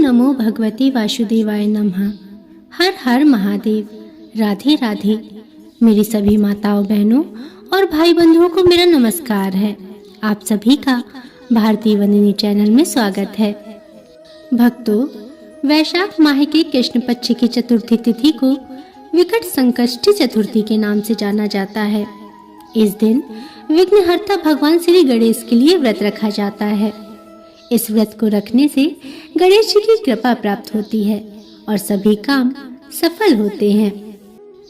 नमो भगवते वासुदेवाय नमः। हर हर महादेव। राधे राधे। मेरी सभी माताओं बहनों और भाई बंधुओं को मेरा नमस्कार है। आप सभी का भारतीय वंदिनी चैनल में स्वागत है। भक्तों, वैशाख माह के कृष्ण पक्ष की चतुर्थी तिथि को विकट संकष्टी चतुर्थी के नाम से जाना जाता है। इस दिन विघ्नहर्ता भगवान श्री गणेश के लिए व्रत रखा जाता है। इस व्रत को रखने से गणेश जी की कृपा प्राप्त होती है और सभी काम सफल होते हैं।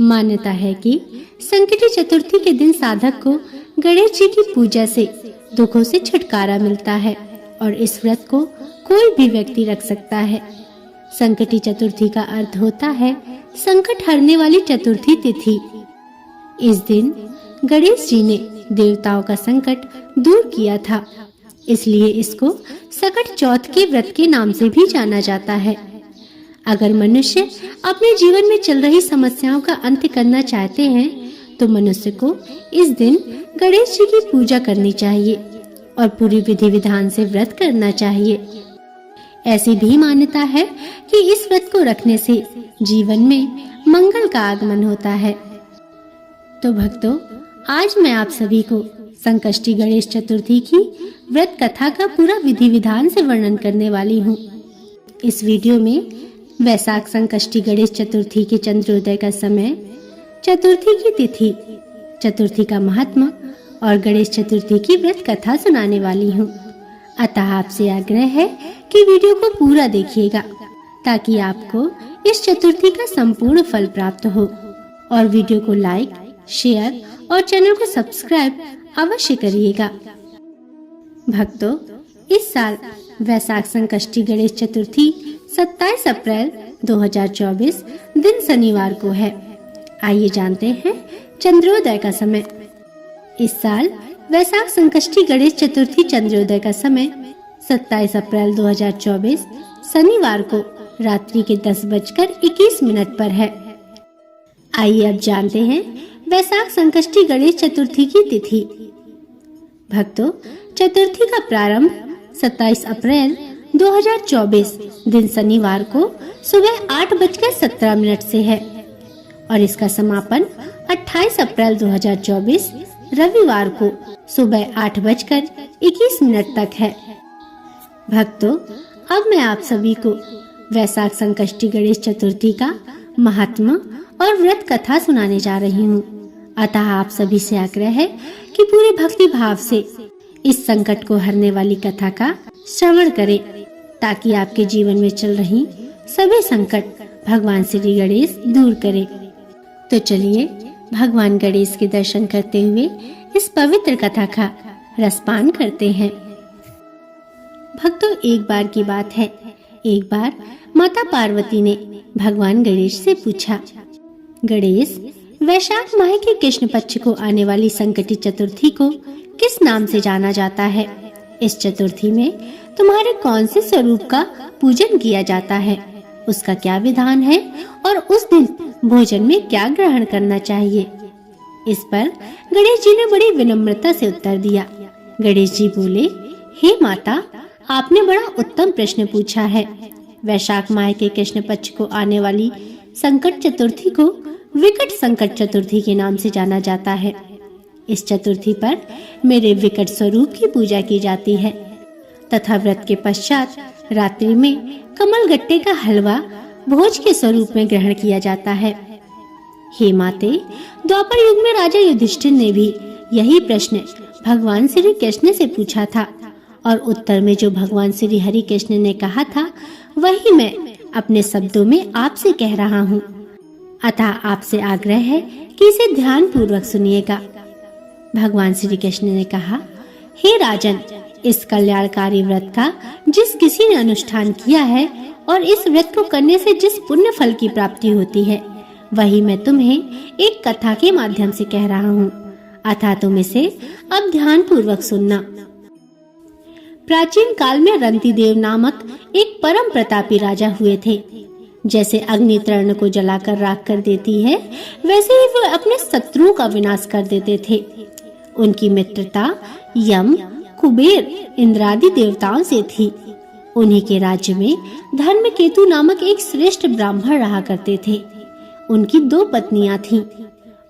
मान्यता है कि संकटी चतुर्थी के दिन साधक को गणेश जी की पूजा से दुखों से छुटकारा मिलता है और इस व्रत को कोई भी व्यक्ति रख सकता है। संकटी चतुर्थी का अर्थ होता है संकट हरने वाली चतुर्थी तिथि। इस दिन गणेश जी ने देवताओं का संकट दूर किया था, इसलिए इसको सकट चौथ के व्रत के नाम से भी जाना जाता है। अगर मनुष्य अपने जीवन में चल रही समस्याओं का अंत करना चाहते हैं तो मनुष्य को इस दिन गणेश जी की पूजा करनी चाहिए और पूरी विधि विधान से व्रत करना चाहिए। ऐसी भी मान्यता है कि इस व्रत को रखने से जीवन में मंगल का आगमन होता है। तो भक्तों, आज मैं आप सभी को संकष्टी गणेश चतुर्थी की व्रत कथा का पूरा विधि विधान से वर्णन करने वाली हूँ। इस वीडियो में वैशाख संकष्टी गणेश चतुर्थी के चंद्रोदय का समय, चतुर्थी की तिथि, चतुर्थी का महात्मा और गणेश चतुर्थी की व्रत कथा सुनाने वाली हूँ। अतः आपसे आग्रह है कि वीडियो को पूरा देखिएगा ताकि आपको इस चतुर्थी का संपूर्ण फल प्राप्त हो। और वीडियो को लाइक, शेयर और चैनल को सब्सक्राइब अवश्य करिएगा। भक्तों, इस साल वैशाख संकष्टी गणेश चतुर्थी 27 अप्रैल 2024 दिन शनिवार को है। आइए जानते हैं चंद्रोदय का समय। इस साल वैशाख संकष्टी गणेश चतुर्थी चंद्रोदय का समय 27 अप्रैल 2024 शनिवार को रात्रि के 10:21 पर है। आइए अब जानते हैं वैशाख संकष्टी गणेश चतुर्थी की तिथि। भक्तों, चतुर्थी का प्रारंभ 27 अप्रैल 2024 दिन शनिवार को सुबह 8:17 से है और इसका समापन 28 अप्रैल 2024 रविवार को सुबह 8:21 तक है। भक्तों, अब मैं आप सभी को वैशाख संकष्टी गणेश चतुर्थी का महात्मा और व्रत कथा सुनाने जा रही हूँ। अतः आप सभी से आग्रह है कि पूरे भक्ति भाव से इस संकट को हरने वाली कथा का श्रवण करें ताकि आपके जीवन में चल रही सभी संकट भगवान श्री गणेश दूर करें। तो चलिए भगवान गणेश के दर्शन करते हुए इस पवित्र कथा का रसपान करते हैं। भक्तों, एक बार की बात है, एक बार माता पार्वती ने भगवान गणेश से पूछा, गणेश, वैशाख माह के कृष्ण पक्ष को आने वाली संकटी चतुर्थी को किस नाम से जाना जाता है? इस चतुर्थी में तुम्हारे कौन से स्वरूप का पूजन किया जाता है? उसका क्या विधान है और उस दिन भोजन में क्या ग्रहण करना चाहिए? इस पर गणेश जी ने बड़ी विनम्रता से उत्तर दिया। गणेश जी बोले, हे माता, आपने बड़ा उत्तम प्रश्न पूछा है। वैशाख माह के कृष्ण पक्ष को आने वाली संकट चतुर्थी को विकट संकट चतुर्थी के नाम से जाना जाता है। इस चतुर्थी पर मेरे विकट स्वरूप की पूजा की जाती है तथा व्रत के पश्चात रात्रि में कमल गट्टे का हलवा भोज के स्वरूप में ग्रहण किया जाता है। हे माते, द्वापर युग में राजा युधिष्ठिर ने भी यही प्रश्न भगवान श्री कृष्ण से पूछा था और उत्तर में जो भगवान श्री हरि कृष्ण ने कहा था वही मैं अपने शब्दों में आपसे कह रहा हूँ। अतः आपसे आग्रह है कि इसे ध्यान पूर्वक सुनिएगा। भगवान श्री कृष्ण ने कहा, हे राजन, इस कल्याणकारी व्रत का जिस किसी ने अनुष्ठान किया है और इस व्रत को करने से जिस पुण्य फल की प्राप्ति होती है वही मैं तुम्हें एक कथा के माध्यम से कह रहा हूँ। अतः तुम इसे अब ध्यान पूर्वक सुनना। प्राचीन काल में रंतिदेव नामक एक परम प्रतापी राजा हुए थे। जैसे अग्नि तृण को जलाकर राख कर देती है, वैसे ही वो अपने शत्रुओं का विनाश कर देते थे। उनकी मित्रता यम, कुबेर, इंद्रादि देवताओं से थी। उन्हीं के राज्य में धर्मकेतु नामक एक श्रेष्ठ ब्राह्मण रहा करते थे। उनकी 2 पत्नियां थीं।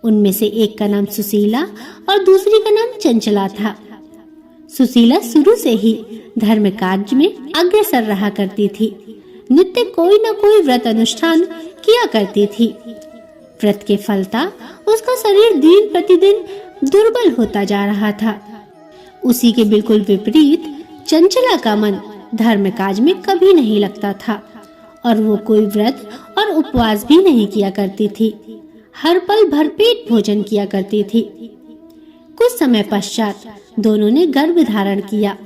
उनमें से एक का नाम सुशीला और दूसरी का नाम चंचला था। सुशीला शुरू से ही धर्म कार्य में अग्रसर रहा करती थी। नित्य कोई न कोई व्रत अनुष्ठान किया करती थी। व्रत के फलता उसका शरीर दिन प्रतिदिन दुर्बल होता जा रहा था। उसी के बिल्कुल विपरीत चंचला का मन धर्म काज में कभी नहीं लगता था और वो कोई व्रत और उपवास भी नहीं किया करती थी। हर पल भरपेट भोजन किया करती थी। कुछ समय पश्चात दोनों ने गर्भ धारण किया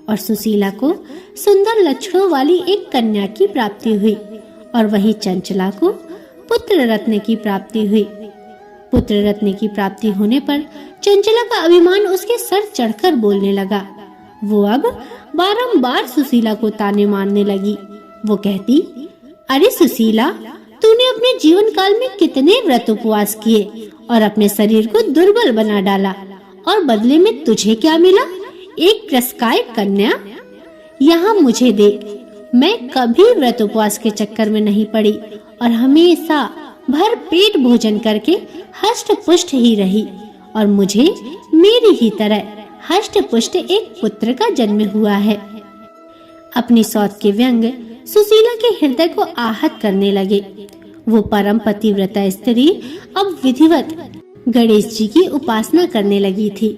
और सुशीला को सुंदर लक्षणों वाली एक कन्या की प्राप्ति हुई और वहीं चंचला को पुत्र रत्न की प्राप्ति हुई। पुत्र रत्न की प्राप्ति होने पर चंचला का अभिमान उसके सर चढ़कर बोलने लगा। वो अब बारंबार सुशीला को ताने मारने लगी। वो कहती, अरे सुशीला, तूने अपने जीवन काल में कितने व्रत उपवास किए और अपने शरीर को दुर्बल बना डाला, और बदले में तुझे क्या मिला? एक त्रस्काय कन्या। यहाँ मुझे देख, मैं कभी व्रत उपवास के चक्कर में नहीं पड़ी और हमेशा भर पेट भोजन करके हष्ट पुष्ट ही रही, और मुझे मेरी ही तरह हष्ट पुष्ट एक पुत्र का जन्म हुआ है। अपनी सौत के व्यंग सुशीला के हृदय को आहत करने लगे। वो परम पतिव्रता स्त्री अब विधिवत गणेश जी की उपासना करने लगी थी।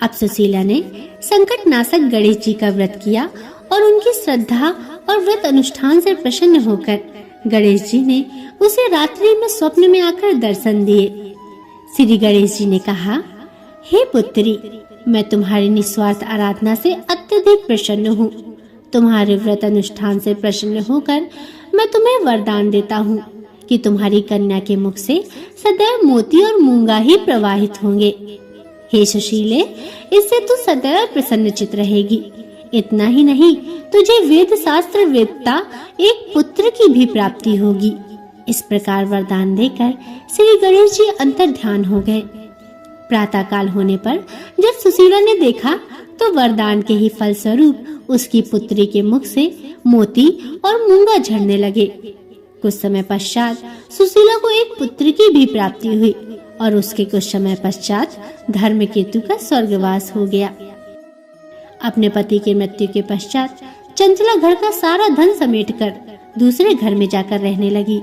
अब सुशीला ने संकट नाशक गणेश जी का व्रत किया और उनकी श्रद्धा और व्रत अनुष्ठान से प्रसन्न होकर गणेश जी ने उसे रात्रि में स्वप्न में आकर दर्शन दिए। श्री गणेश जी ने कहा, हे पुत्री, मैं तुम्हारी निस्वार्थ आराधना से अत्यधिक प्रसन्न हूँ। तुम्हारे व्रत अनुष्ठान से प्रसन्न होकर मैं तुम्हें वरदान देता हूँ कि तुम्हारी कन्या के मुख से सदैव मोती और मूंगा ही प्रवाहित होंगे। हे सुशीले, इससे तू सदैव प्रसन्नचित रहेगी। इतना ही नहीं, तुझे वेद शास्त्र वेदता एक पुत्र की भी प्राप्ति होगी। इस प्रकार वरदान देकर श्री गणेश जी अंतर ध्यान हो गए। प्रातः काल होने पर जब सुशीला ने देखा तो वरदान के ही फल स्वरूप उसकी पुत्री के मुख से मोती और मूंगा झड़ने लगे। कुछ समय पश्चात सुशीला को एक पुत्र की भी प्राप्ति हुई और उसके कुछ समय पश्चात धर्मकेतु का स्वर्गवास हो गया। अपने पति के मृत्यु के पश्चात चंचला घर का सारा धन समेटकर दूसरे घर में जाकर रहने लगी।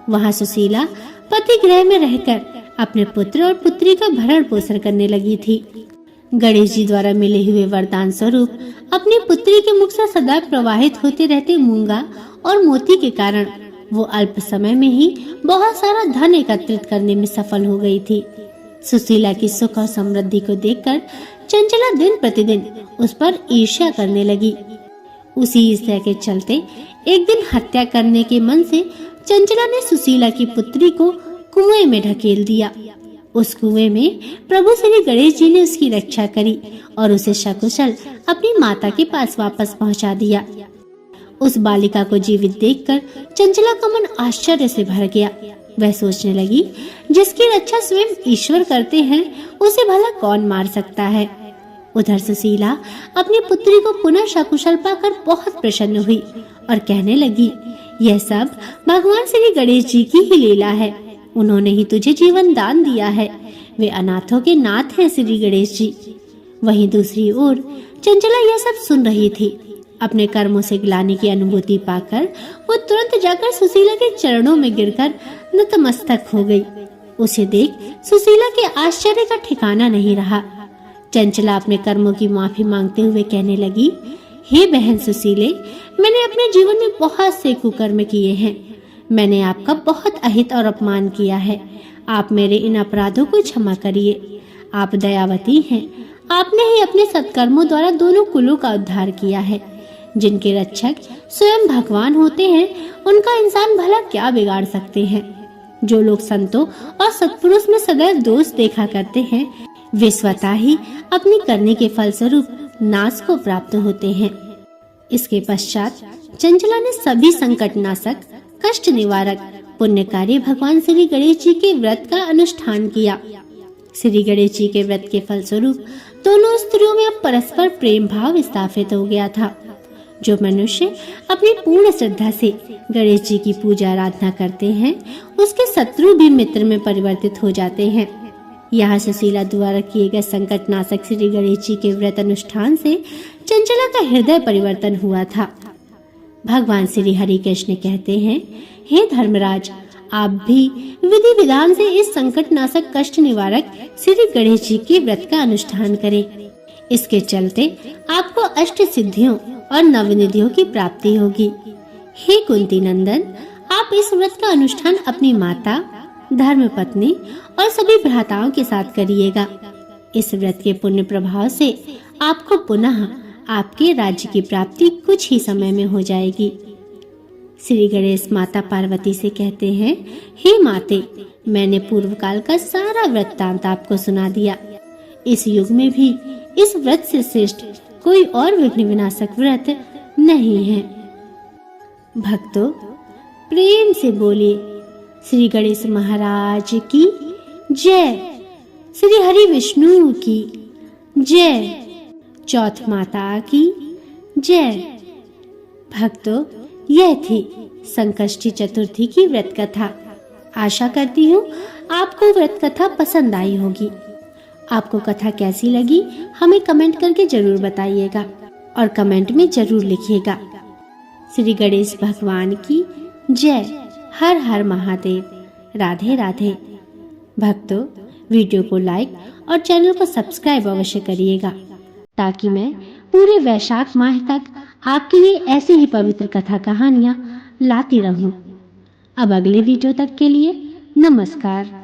वहां सुशीला पति गृह में रहकर अपने पुत्र और पुत्री का भरण पोषण करने लगी थी। गणेश जी द्वारा मिले हुए वरदान स्वरूप अपनी पुत्री के मुख से सदा प्रवाहित होते रहते मूंगा और मोती के कारण वो अल्प समय में ही बहुत सारा धन एकत्रित करने में सफल हो गई थी। सुशीला की सुख और समृद्धि को देखकर चंचला दिन प्रतिदिन उस पर ईर्ष्या करने लगी। उसी ईर्ष्या के चलते एक दिन हत्या करने के मन से चंचला ने सुशीला की पुत्री को कुएं में ढकेल दिया। उस कुएं में प्रभु श्री गणेश जी ने उसकी रक्षा करी और उसे सकुशल अपनी माता के पास वापस पहुंचा दिया। उस बालिका को जीवित देखकर चंचला का मन आश्चर्य से भर गया। वह सोचने लगी, जिसकी रक्षा स्वयं ईश्वर करते हैं उसे भला कौन मार सकता है। उधर सुशीला अपनी पुत्री को पुनः सकुशल पाकर बहुत प्रसन्न हुई और कहने लगी, यह सब भगवान श्री गणेश जी की ही लीला है। उन्होंने ही तुझे जीवन दान दिया है। वे अनाथों के नाथ हैं श्री गणेश जी। वहीं दूसरी ओर चंचला यह सब सुन रही थी। अपने कर्मों से ग्लानि की अनुभूति पाकर वो तुरंत जाकर सुशीला के चरणों में गिरकर नतमस्तक हो गई। उसे देख सुशीला के आश्चर्य का ठिकाना नहीं रहा। चंचला अपने कर्मों की माफी मांगते हुए कहने लगी, हे बहन सुशीले, मैंने अपने जीवन में बहुत से कुकर्म किए हैं। मैंने आपका बहुत अहित और अपमान किया है। आप मेरे इन अपराधों को क्षमा करिए। आप दयावती हैं। आपने ही अपने सत्कर्मों द्वारा दोनों कुलों का उद्धार किया है। जिनके रक्षक स्वयं भगवान होते हैं, उनका इंसान भला क्या बिगाड़ सकते हैं। जो लोग संतों और सत्पुरुष में सदैव दोष देखा करते हैं, वे स्वतः ही अपनी करने के फलस्वरूप नाश को प्राप्त होते हैं। इसके पश्चात चंचला ने सभी संकट नाशक, कष्ट निवारक, पुण्यकारी भगवान श्री गणेश जी के व्रत का अनुष्ठान किया। श्री गणेश जी के व्रत के फलस्वरूप दोनों स्त्रियों में अब परस्पर प्रेम भाव स्थापित हो गया था। जो मनुष्य अपनी पूर्ण श्रद्धा से गणेश जी की पूजा आराधना करते हैं उसके शत्रु भी मित्र में परिवर्तित हो जाते हैं। यहाँ सुशीला द्वारा किए गए संकट नाशक श्री गणेश जी के व्रत अनुष्ठान से चंचला का हृदय परिवर्तन हुआ था। भगवान श्री हरि कृष्ण कहते हैं, हे धर्मराज, आप भी विधि विधान से इस संकट नाशक कष्ट निवारक श्री गणेश जी के व्रत का अनुष्ठान करें। इसके चलते आपको अष्ट सिद्धियों और नवनिधियों की प्राप्ति होगी। हे कुंती नंदन, आप इस व्रत का अनुष्ठान अपनी माता, धर्म पत्नी और सभी भ्राताओं के साथ करिएगा। इस व्रत के पुण्य प्रभाव से आपको पुनः आपके राज्य की प्राप्ति कुछ ही समय में हो जाएगी। श्री गणेश माता पार्वती से कहते हैं, हे माते, मैंने पूर्व काल का सारा वृत्तांत आपको सुना दिया। इस युग में भी इस व्रत से श्रेष्ठ कोई और विघ्न विनाशक व्रत नहीं है। भक्तों, प्रेम से बोलिए श्री गणेश महाराज की जय, श्री हरि विष्णु की जय, चौथ माता की जय। भक्तों, यह थी संकष्टी चतुर्थी की व्रत कथा। आशा करती हूँ आपको व्रत कथा पसंद आई होगी। आपको कथा कैसी लगी हमें कमेंट करके जरूर बताइएगा और कमेंट में जरूर लिखिएगा। श्री गणेश भगवान की जय। हर हर महादेव। राधे राधे। भक्तों, वीडियो को लाइक और चैनल को सब्सक्राइब अवश्य करिएगा ताकि मैं पूरे वैशाख माह तक आपके लिए ऐसी ही पवित्र कथा कहानियाँ लाती रहूं। अब अगले वीडियो तक के लिए नमस्कार।